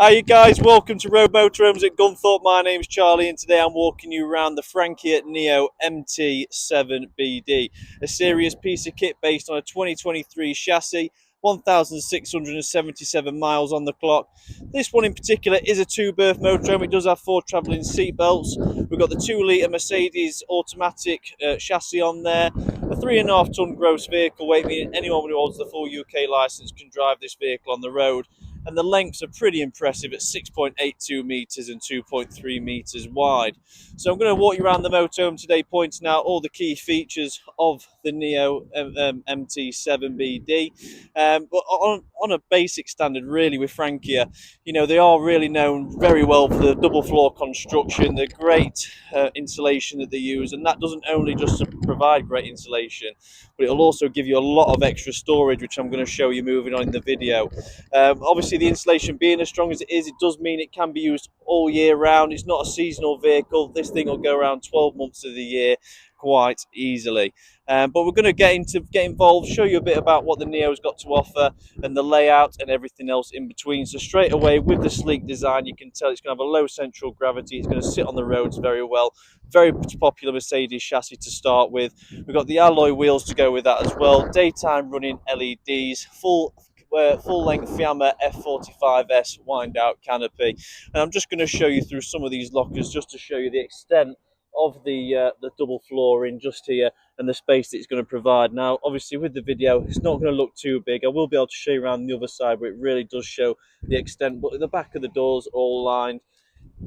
Hi you guys, welcome to Rove Motorhomes at Gunthorpe. My name's Charlie and today I'm walking you around the Frankia NEO MT7BD, a serious piece of kit based on a 2023 chassis, 1,677 miles on the clock. This one in particular is a two-berth motorhome. It does have 4 travelling seat belts. We've got the 2-litre Mercedes automatic chassis on there, a 3.5 tonne gross vehicle weight, meaning anyone who holds the full UK licence can drive this vehicle on the road. And the lengths are pretty impressive at 6.82 metres and 2.3 metres wide. So I'm going to walk you around the motorhome today, pointing out all the key features of the NEO MT7BD. But on a basic standard, really, with Frankia, you know, they are really known very well for the double floor construction, the great insulation that they use, and that doesn't only just provide great insulation, but it'll also give you a lot of extra storage, which I'm going to show you moving on in the video. Obviously, the insulation being as strong as it is, it does mean it can be used all year round. It's not a seasonal vehicle. This thing will go around 12 months of the year quite easily. But we're going to get involved, show you a bit about what the NEO's got to offer and the layout and everything else in between. So straight away, with the sleek design, you can tell it's going to have a low central gravity. It's going to sit on the roads very well. Very popular Mercedes chassis to start with. We've got the alloy wheels to go with that as well. Daytime running LEDs, full-length Fiamma F45S wind-out canopy. And I'm just going to show you through some of these lockers just to show you the extent of the double flooring just here and the space that it's going to provide. Now, obviously, with the video, it's not going to look too big. I will be able to show you around the other side where it really does show the extent, but at the back of the doors all lined.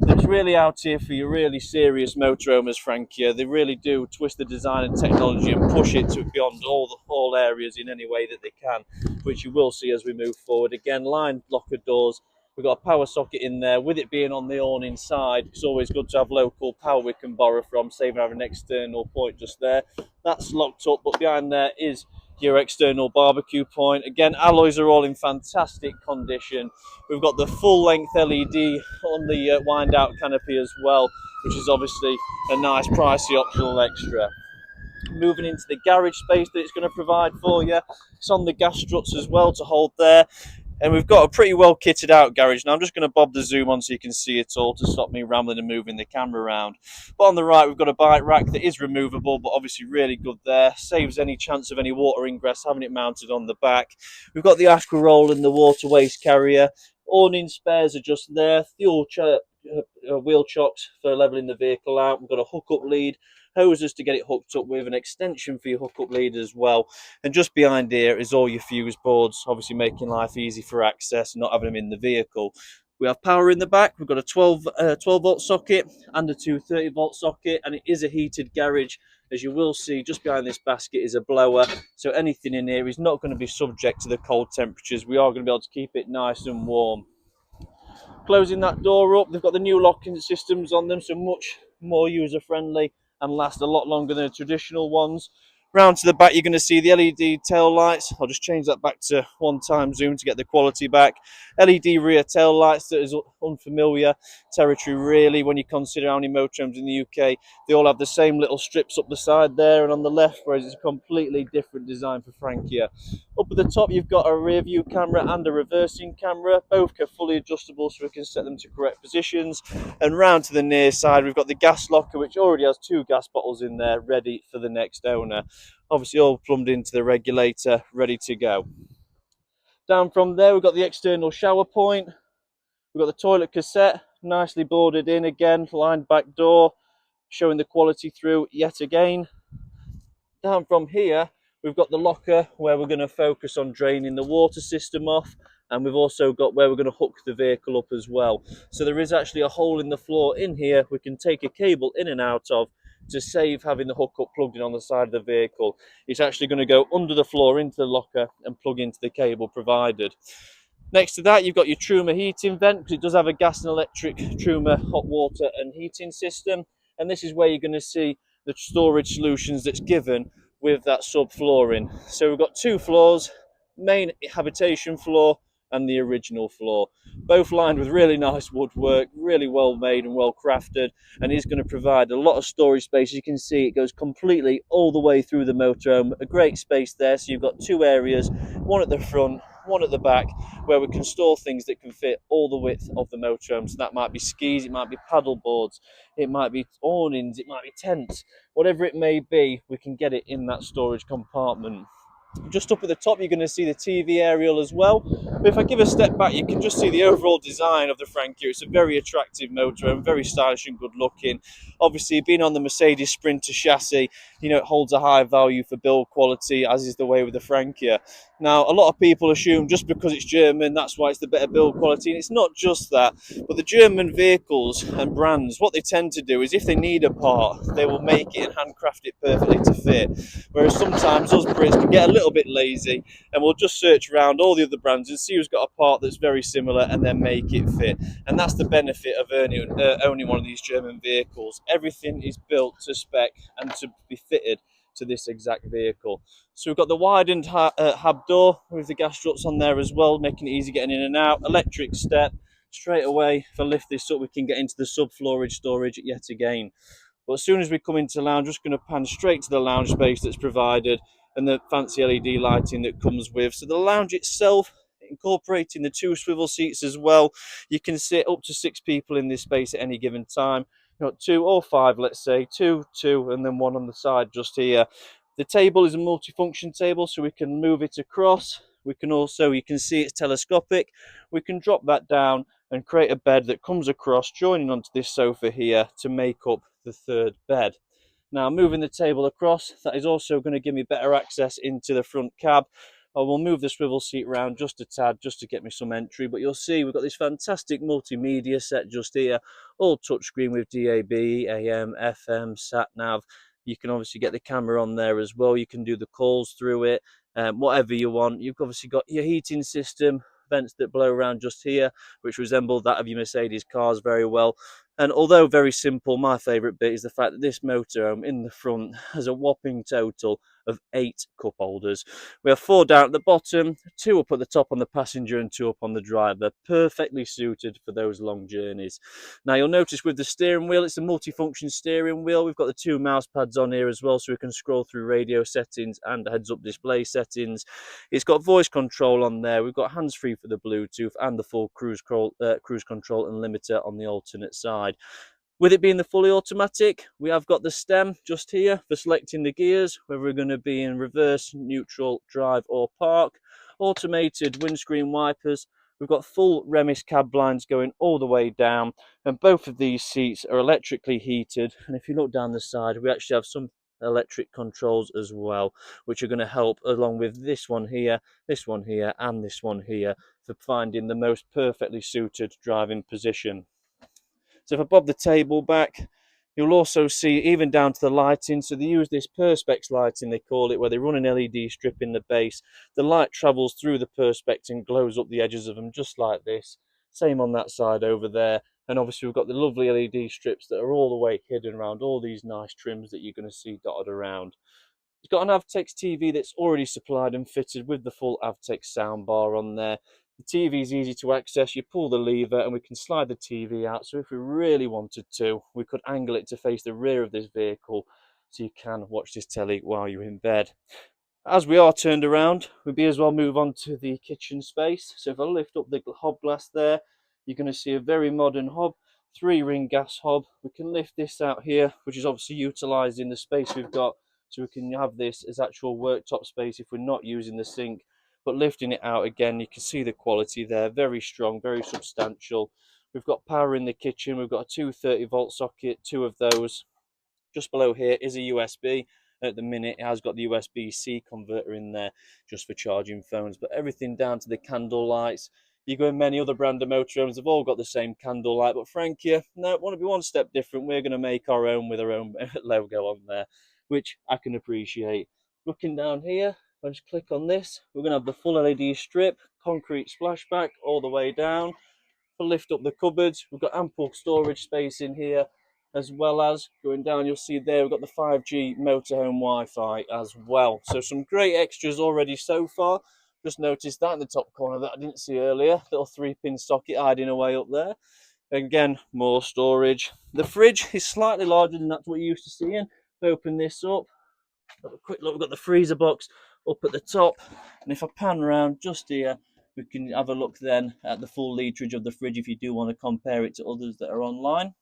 It's really out here for your really serious motorhomes, Frankia. They really do twist the design and technology and push it to beyond all areas in any way that they can, which you will see as we move forward. Again, lined locker doors. We've got a power socket in there. With it being on the awning side, it's always good to have local power we can borrow from, saving having an external point just there. That's locked up, but behind there is your external barbecue point. Again, alloys are all in fantastic condition. We've got the full-length LED on the wind-out canopy as well, which is obviously a nice pricey optional extra. Moving into the garage space that it's going to provide for you. It's on the gas struts as well to hold there. And we've got a pretty well kitted out garage. Now I'm just going to bob the zoom on so you can see it all to stop me rambling and moving the camera around. But on the right, we've got a bike rack that is removable, but obviously really good there. Saves any chance of any water ingress having it mounted on the back. We've got the aqua roll and the water waste carrier. Awning spares are just there. Fuel wheel chocks for leveling the vehicle out. We've got a hookup lead, hoses to get it hooked up with, an extension for your hookup lead as well. And just behind here is all your fuse boards, obviously making life easy for access and not having them in the vehicle. We have power in the back. We've got a 12 volt socket and a 230 volt socket, and it is a heated garage. As you will see, just behind this basket is a blower, so anything in here is not going to be subject to the cold temperatures. We are going to be able to keep it nice and warm. Closing that door up, they've got the new locking systems on them, so much more user friendly and last a lot longer than the traditional ones. Round to the back, you're going to see the LED tail lights. I'll just change that back to 1x zoom to get the quality back. LED rear tail lights, that is unfamiliar territory really when you consider how many motorhomes in the UK. They all have the same little strips up the side there and on the left, whereas it's a completely different design for Frankia. Up at the top, you've got a rear view camera and a reversing camera. Both are fully adjustable, so we can set them to correct positions. And round to the near side, we've got the gas locker, which already has 2 gas bottles in there, ready for the next owner. Obviously all plumbed into the regulator, ready to go. Down from there, we've got the external shower point. We've got the toilet cassette, nicely boarded in again, lined back door, showing the quality through yet again. Down from here, we've got the locker where we're going to focus on draining the water system off, and we've also got where we're going to hook the vehicle up as well. So there is actually a hole in the floor in here we can take a cable in and out of to save having the hookup plugged in on the side of the vehicle. It's actually going to go under the floor into the locker and plug into the cable provided. Next to that, you've got your Truma heating vent, because it does have a gas and electric Truma hot water and heating system. And this is where you're going to see the storage solutions that's given with that subflooring. So we've got 2 floors, main habitation floor and the original floor, both lined with really nice woodwork, really well made and well crafted, and is going to provide a lot of storage space. As you can see, it goes completely all the way through the motorhome. A great space there, so you've got 2 areas, one at the front one at the back where we can store things that can fit all the width of the motorhome. So that might be skis, it might be paddle boards, it might be awnings, it might be tents, whatever it may be, we can get it in that storage compartment. Just up at the top, you're going to see the TV aerial as well. But if I give a step back, you can just see the overall design of the Frankia. It's a very attractive motorhome, very stylish and good looking. Obviously, being on the Mercedes Sprinter chassis, you know, it holds a high value for build quality, as is the way with the Frankia. Now, a lot of people assume just because it's German, that's why it's the better build quality. And it's not just that, but the German vehicles and brands, what they tend to do is if they need a part, they will make it and handcraft it perfectly to fit. Whereas sometimes us Brits can get a little bit lazy and we'll just search around all the other brands and see who's got a part that's very similar and then make it fit. And that's the benefit of owning one of these German vehicles. Everything is built to spec and to be fitted to this exact vehicle. So we've got the widened hab door with the gas struts on there as well, making it easy getting in and out. Electric step. Straight away, if I lift this up, we can get into the subfloorage storage yet again. But as soon as we come into the lounge, I'm just going to pan straight to the lounge space that's provided and the fancy LED lighting that comes with. So the lounge itself, incorporating the 2 swivel seats as well. You can sit up to 6 people in this space at any given time. You've got 2 or 5, let's say, 2, and then 1 on the side just here. The table is a multifunction table, so we can move it across. We can also, you can see it's telescopic. We can drop that down and create a bed that comes across, joining onto this sofa here to make up the 3rd bed. Now, moving the table across, that is also going to give me better access into the front cab. I will move the swivel seat around just a tad, just to get me some entry. But you'll see we've got this fantastic multimedia set just here, all touchscreen with DAB, AM, FM, sat-nav. You can obviously get the camera on there as well. You can do the calls through it, whatever you want. You've obviously got your heating system, vents that blow around just here, which resemble that of your Mercedes cars very well. And although very simple, my favourite bit is the fact that this motorhome in the front has a whopping total of 8 cup holders. We have 4 down at the bottom, 2 up at the top on the passenger and 2 up on the driver, perfectly suited for those long journeys. Now you'll notice with the steering wheel, it's a multifunction steering wheel. We've got the 2 mouse pads on here as well, so we can scroll through radio settings and heads-up display settings. It's got voice control on there. We've got hands-free for the Bluetooth and the full cruise control and limiter on the alternate side. With it being the fully automatic, we have got the stem just here for selecting the gears, whether we're going to be in reverse, neutral, drive or park. Automated windscreen wipers. We've got full Remis cab blinds going all the way down, and both of these seats are electrically heated. And if you look down the side, we actually have some electric controls as well, which are going to help along with this one here, and this one here for finding the most perfectly suited driving position. So if I bob the table back, you'll also see even down to the lighting. So they use this perspex lighting, they call it, where they run an LED strip in the base. The light travels through the perspex and glows up the edges of them just like this. Same on that side over there. And obviously we've got the lovely LED strips that are all the way hidden around all these nice trims that you're going to see dotted around. It's got an Avtex TV that's already supplied and fitted with the full Avtex soundbar on there. The TV is easy to access. You pull the lever and we can slide the TV out. So if we really wanted to, we could angle it to face the rear of this vehicle so you can watch this telly while you're in bed. As we are turned around, we may as well move on to the kitchen space. So if I lift up the hob glass there, you're going to see a very modern hob, 3-ring gas hob. We can lift this out here, which is obviously utilising the space we've got. So we can have this as actual worktop space if we're not using the sink. But lifting it out again, you can see the quality there, very strong, very substantial. We've got power in the kitchen. We've got a 230-volt socket, 2 of those. Just below here is a USB. At the minute, it has got the USB-C converter in there just for charging phones. But everything down to the candle lights. You go in many other brand of motorhomes, they've all got the same candle light. But Frankia, no, want to be one step different. We're going to make our own with our own logo on there, which I can appreciate. Looking down here, if I just click on this, we're going to have the full LED strip, concrete splashback all the way down. If I lift up the cupboards, we've got ample storage space in here, as well as going down, you'll see there we've got the 5G motorhome Wi-Fi as well. So some great extras already so far. Just noticed that in the top corner that I didn't see earlier, little 3-pin socket hiding away up there. Again, more storage. The fridge is slightly larger than that's what you're used to seeing. If I open this up, have a quick look, we've got the freezer box up at the top, and if I pan around just here, We can have a look then at the full literage of the fridge if you do want to compare it to others that are online.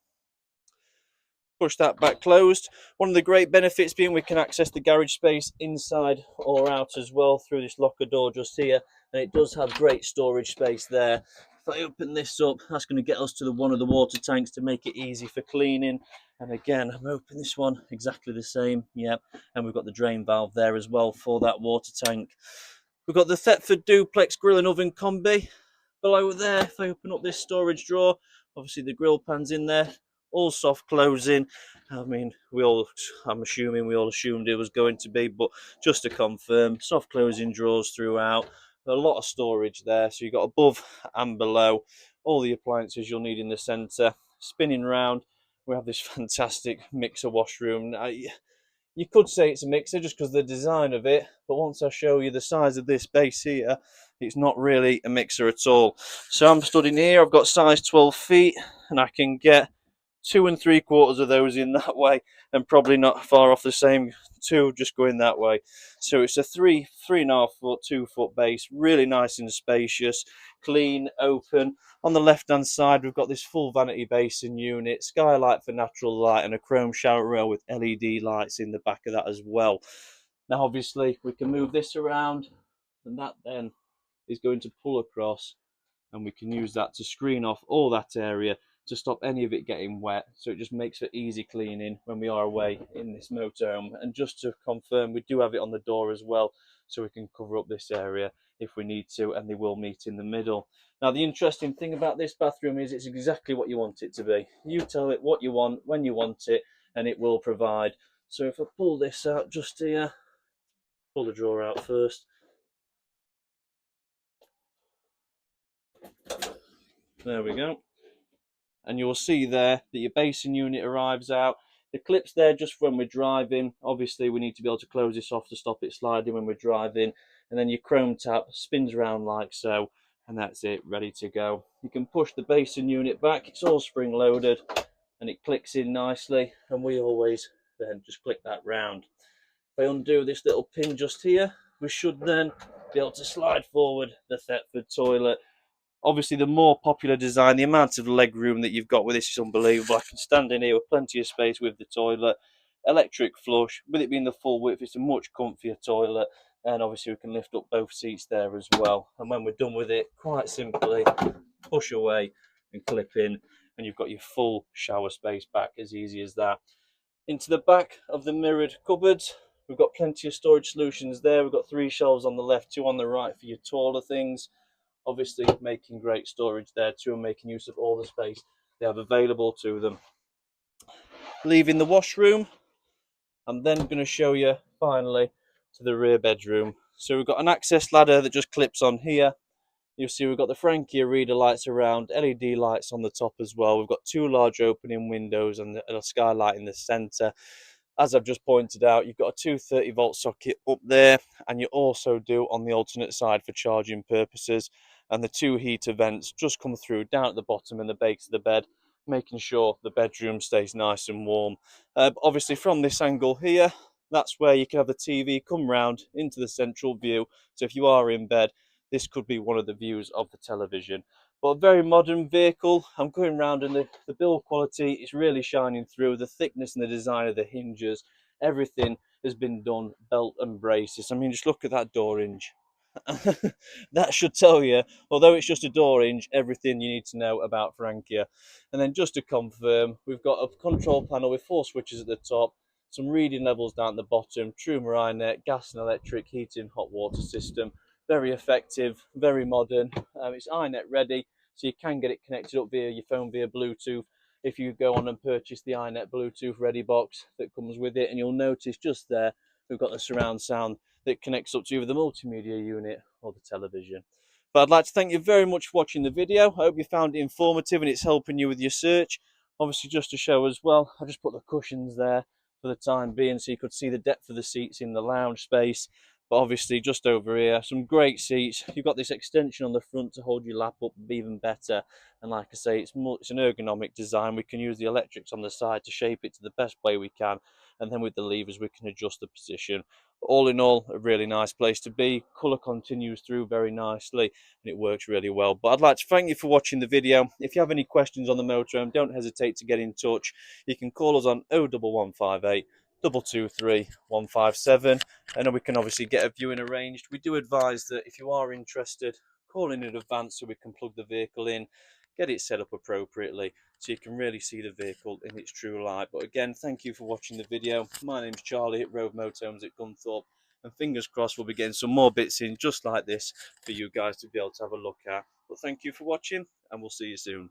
Push that back closed. One of the great benefits being we can access the garage space inside or out as well through this locker door just here, and it does have great storage space there. If I open this up, that's going to get us to one of the water tanks to make it easy for cleaning. And again, I'm opening this one, exactly the same, yep. And we've got the drain valve there as well for that water tank. We've got the Thetford duplex grill and oven combi below there. If I open up this storage drawer, obviously the grill pan's in there, all soft closing. I mean, I'm assuming we all assumed it was going to be, but just to confirm, soft closing drawers throughout, a lot of storage there. So you've got above and below all the appliances you'll need in the centre. Spinning round, we have this fantastic mixer washroom. Now, you could say it's a mixer just because of the design of it, but once I show you the size of this base here, it's not really a mixer at all. So I'm stood in here, I've got size 12 feet, and I can get 2 3/4 of those in that way, and probably not far off the same two just going that way. So it's a 3.5 foot, 2 foot base, really nice and spacious, clean, open. On the left hand side, we've got this full vanity basin unit, skylight for natural light, and a chrome shower rail with LED lights in the back of that as well. Now obviously we can move this around, and that then is going to pull across, and we can use that to screen off all that area to stop any of it getting wet. So it just makes for easy cleaning when we are away in this motorhome. And just to confirm, we do have it on the door as well, so we can cover up this area if we need to, and they will meet in the middle. Now the interesting thing about this bathroom is it's exactly what you want it to be. You tell it what you want when you want it, and it will provide. So if I pull this out just here, pull the drawer out first. There we go. And you'll see there that your basin unit arrives out. The clip's there just when we're driving. Obviously we need to be able to close this off to stop it sliding when we're driving. And then your chrome tap spins around like so, and that's it, ready to go. You can push the basin unit back, it's all spring loaded, and it clicks in nicely, and we always then just click that round. If I undo this little pin just here, we should then be able to slide forward the Thetford toilet. Obviously, the more popular design, the amount of leg room that you've got with this is unbelievable. I can stand in here with plenty of space with the toilet. Electric flush, with it being the full width, it's a much comfier toilet. And obviously we can lift up both seats there as well. And when we're done with it, quite simply, push away and clip in, and you've got your full shower space back, as easy as that. Into the back of the mirrored cupboards, we've got plenty of storage solutions there. We've got 3 shelves on the left, 2 on the right for your taller things. Obviously making great storage there too, and making use of all the space they have available to them. Leaving the washroom, I'm then going to show you finally to the rear bedroom. So we've got an access ladder that just clips on here. You'll see we've got the Frankia reader lights around, LED lights on the top as well. We've got 2 large opening windows and a skylight in the centre. As I've just pointed out, you've got a 230 volt socket up there, and you also do on the alternate side for charging purposes. And the 2 heater vents just come through down at the bottom in the base of the bed, making sure the bedroom stays nice and warm. Obviously from this angle here, that's where you can have the TV come round into the central view. So if you are in bed, this could be one of the views of the television. But a very modern vehicle. I'm going round, and the build quality is really shining through. The thickness and the design of the hinges, everything has been done belt and braces. I mean, just look at that door hinge. That should tell you, although it's just a door hinge, everything you need to know about Frankia. And then just to confirm, we've got a control panel with 4 switches at the top, some reading levels down at the bottom, true iNet, gas and electric heating, hot water system. Very effective, very modern. It's iNet ready, so you can get it connected up via your phone via Bluetooth if you go on and purchase the iNet Bluetooth ready box that comes with it. And you'll notice just there we've got the surround sound that connects up to either the multimedia unit or the television. But I'd like to thank you very much for watching the video. I hope you found it informative and it's helping you with your search. Obviously, just to show as well, I just put the cushions there for the time being so you could see the depth of the seats in the lounge space. But obviously just over here, some great seats. You've got this extension on the front to hold your lap up even better. And like I say, it's an ergonomic design. We can use the electrics on the side to shape it to the best way we can. And then with the levers, we can adjust the position. All in all, a really nice place to be. Colour continues through very nicely and it works really well. But I'd like to thank you for watching the video. If you have any questions on the motorhome, don't hesitate to get in touch. You can call us on 01158 223 157 and then we can obviously get a viewing arranged. We do advise that if you are interested, call in advance so we can plug the vehicle in, get it set up appropriately so you can really see the vehicle in its true light. But again, thank you for watching the video. My name's Charlie at Rove Motorhomes at Gunthorpe, and fingers crossed we'll be getting some more bits in just like this for you guys to be able to have a look at. But thank you for watching and we'll see you soon.